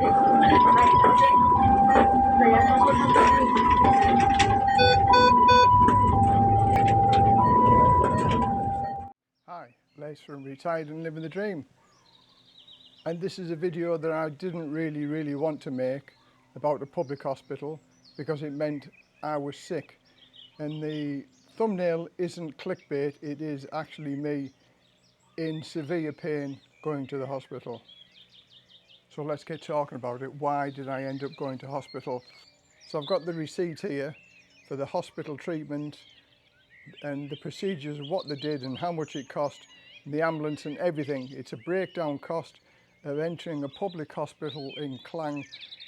Hi, Les from Retired and Living the Dream. And this is a video that I didn't really want to make about a public hospital because it meant I was sick. And the thumbnail isn't clickbait, it is actually me in severe pain going to the hospital. So let's get talking about it. Why did I end up going to hospital? So I've got the receipt here for the hospital treatment and the procedures of what they did and how much it cost, and the ambulance and everything. It's a breakdown cost of entering a public hospital in Klang,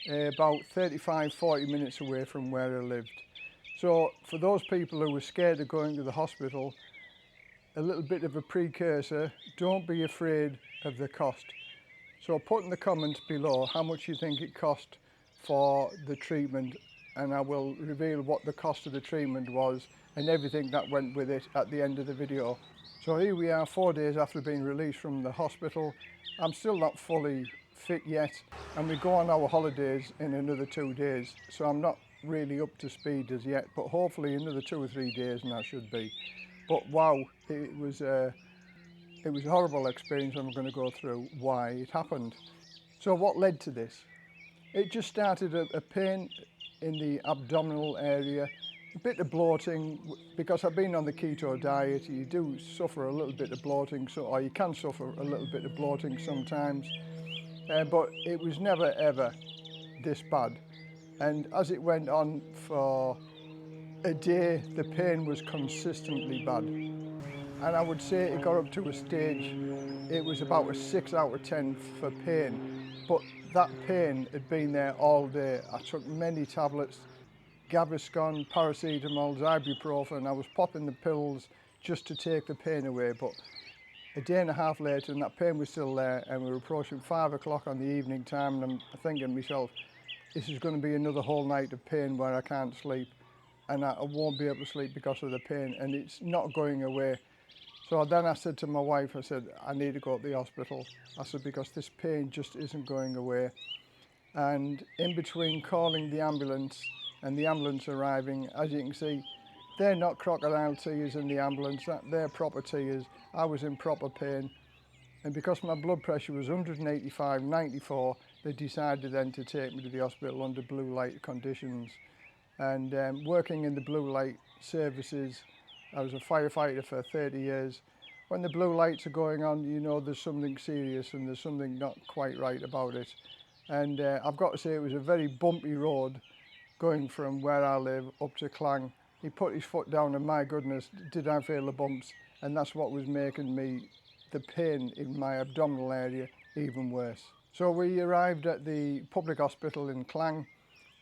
about 35-40 minutes away from where I lived. So for those people who were scared of going to the hospital, a little bit of a precursor, don't be afraid of the cost. So put in the comments below how much you think it cost for the treatment, and I will reveal what the cost of the treatment was and everything that went with it at the end of the video. So here we are 4 days after being released from the hospital. I'm still not fully fit yet, and we go on our holidays in another 2 days, so I'm not really up to speed as yet, but hopefully another 2 or 3 days and I should be. But wow, it was a horrible experience. I'm going to go through why it happened. So what led to this? It just started a pain in the abdominal area, a bit of bloating. Because I've been on the keto diet, you do suffer a little bit of bloating, or you can suffer a little bit of bloating sometimes, but it was never ever this bad. And as it went on for a day, the pain was consistently bad. And I would say it got up to a stage, it was about a 6 out of 10 for pain. But that pain had been there all day. I took many tablets, Gaviscon, paracetamol, ibuprofen. I was popping the pills just to take the pain away. But a day and a half later, and that pain was still there, and we were approaching 5 o'clock on the evening time, and I'm thinking to myself, this is going to be another whole night of pain where I can't sleep, and I won't be able to sleep because of the pain, and it's not going away. So then I said to my wife, I said, I need to go to the hospital. I said, because this pain just isn't going away. And in between calling the ambulance and the ambulance arriving, as you can see, they're not crocodile tears in the ambulance, they're proper tears. I was in proper pain. And because my blood pressure was 185/94, they decided then to take me to the hospital under blue light conditions. And working in the blue light services, I was a firefighter for 30 years. When the blue lights are going on, you know there's something serious and there's something not quite right about it. And I've got to say, it was a very bumpy road going from where I live up to Klang. He put his foot down and my goodness, did I feel the bumps. And that's what was making me, the pain in my abdominal area, even worse. So we arrived at the public hospital in Klang,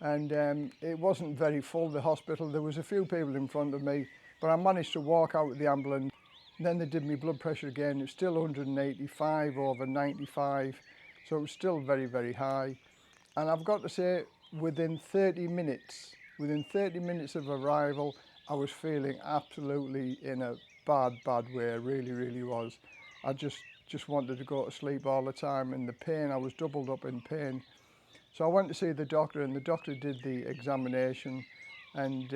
and it wasn't very full, the hospital. There was a few people in front of me, but I managed to walk out of the ambulance. Then they did my blood pressure again. It was still 185/95, so it was still very high. And I've got to say, within 30 minutes of arrival, I was feeling absolutely in a bad way. Really was. I just wanted to go to sleep all the time, and the pain, I was doubled up in pain. So I went to see the doctor, and the doctor did the examination, and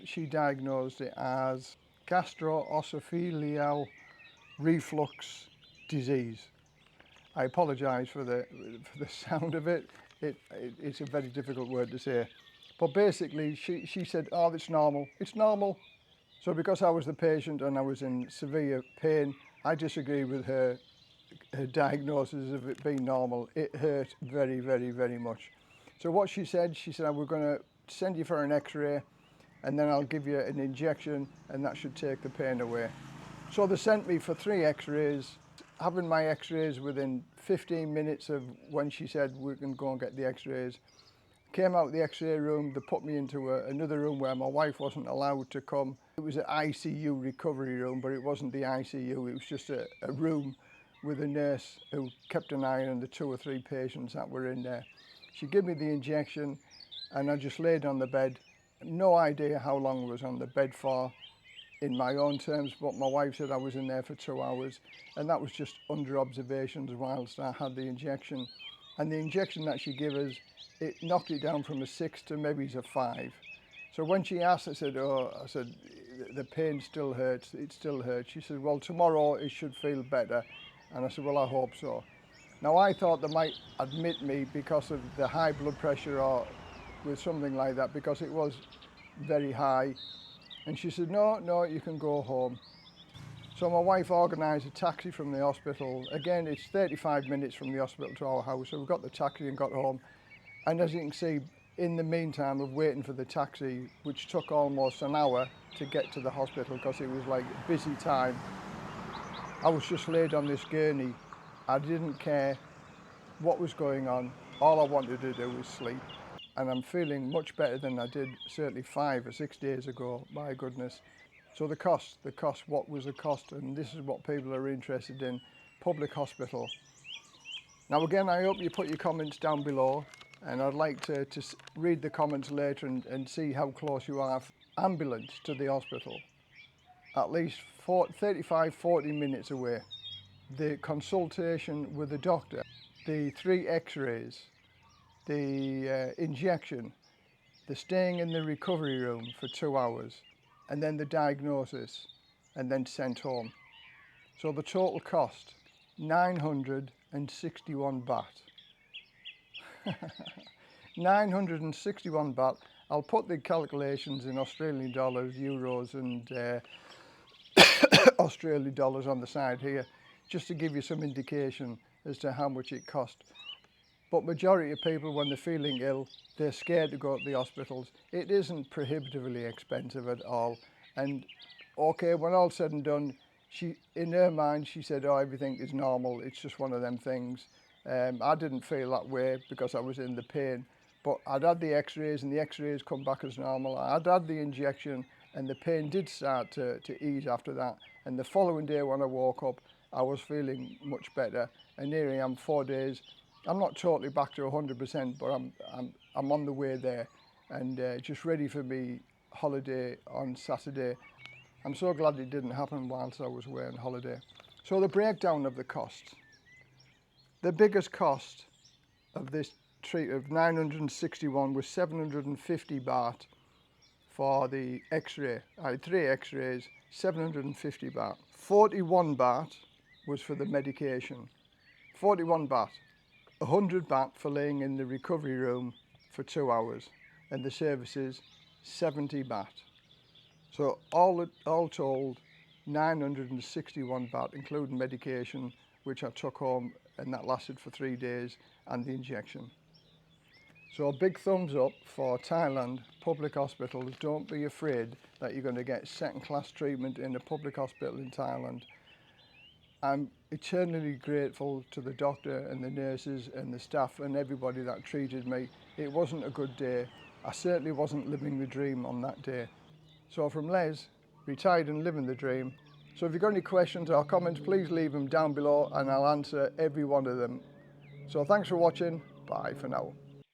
she diagnosed it as Gastroesophageal Reflux Disease. I apologise for the sound of it. It's a very difficult word to say. But basically, she said, oh, it's normal. So because I was the patient and I was in severe pain, I disagree with her diagnosis of it being normal. It hurt very much. So what she said, we're going to send you for an x-ray, and then I'll give you an injection, and that should take the pain away. So they sent me for 3 x-rays. Having my x-rays within 15 minutes of when she said we can go and get the x-rays. Came out of the x-ray room, they put me into another room where my wife wasn't allowed to come. It was an ICU recovery room, but it wasn't the ICU, it was just a room with a nurse who kept an eye on the 2 or 3 patients that were in there. She gave me the injection, and I just laid on the bed. No idea how long I was on the bed for in my own terms, but my wife said I was in there for 2 hours, and that was just under observations whilst I had the injection. and the injection that she gave us, it knocked it down from a 6 to maybe a 5. So when she asked, I said, the pain still hurts, it still hurts. She said, well, tomorrow it should feel better. And I said, well, I hope so. Now, I thought they might admit me because of the high blood pressure or with something like that, because it was very high. And she said, no, you can go home. So my wife organised a taxi from the hospital. Again, it's 35 minutes from the hospital to our house. So we got the taxi and got home. And as you can see, in the meantime of waiting for the taxi, which took almost an hour to get to the hospital because it was like a busy time, I was just laid on this gurney. I didn't care what was going on. All I wanted to do was sleep. And I'm feeling much better than I did certainly 5 or 6 days ago, my goodness. So the cost, what was the cost? And this is what people are interested in, public hospital. Now again, I hope you put your comments down below, and I'd like to read the comments later and see how close you are. Ambulance to the hospital, at least 35-40 minutes away. The consultation with the doctor, the 3 x-rays, the injection, the staying in the recovery room for 2 hours, and then the diagnosis, and then sent home. So the total cost, 961 baht. 961 baht. I'll put the calculations in Australian dollars, euros and Australian dollars on the side here, just to give you some indication as to how much it cost. But majority of people, when they're feeling ill, they're scared to go to the hospitals. It isn't prohibitively expensive at all. And okay, when all said and done, in her mind, she said, oh, everything is normal. It's just one of them things. I didn't feel that way because I was in the pain. But I'd had the x-rays and the x-rays come back as normal. I'd had the injection and the pain did start to ease after that. And the following day when I woke up, I was feeling much better. And here I am 4 days. I'm not totally back to 100%, but I'm on the way there, and just ready for me holiday on Saturday. I'm so glad it didn't happen whilst I was away on holiday. So the breakdown of the costs. The biggest cost of this treatment of 961 was 750 baht for the x-ray. I had 3 x-rays, 750 baht. 41 baht was for the medication. 41 baht. 100 baht for laying in the recovery room for 2 hours, and the services 70 baht. So all told, 961 baht, including medication, which I took home, and that lasted for 3 days, and the injection. So a big thumbs up for Thailand public hospitals. Don't be afraid that you're going to get second-class treatment in a public hospital in Thailand. I'm eternally grateful to the doctor and the nurses and the staff and everybody that treated me. It wasn't a good day. I certainly wasn't living the dream on that day. So from Les, retired and living the dream. So if you've got any questions or comments, please leave them down below and I'll answer every one of them. So thanks for watching. Bye for now.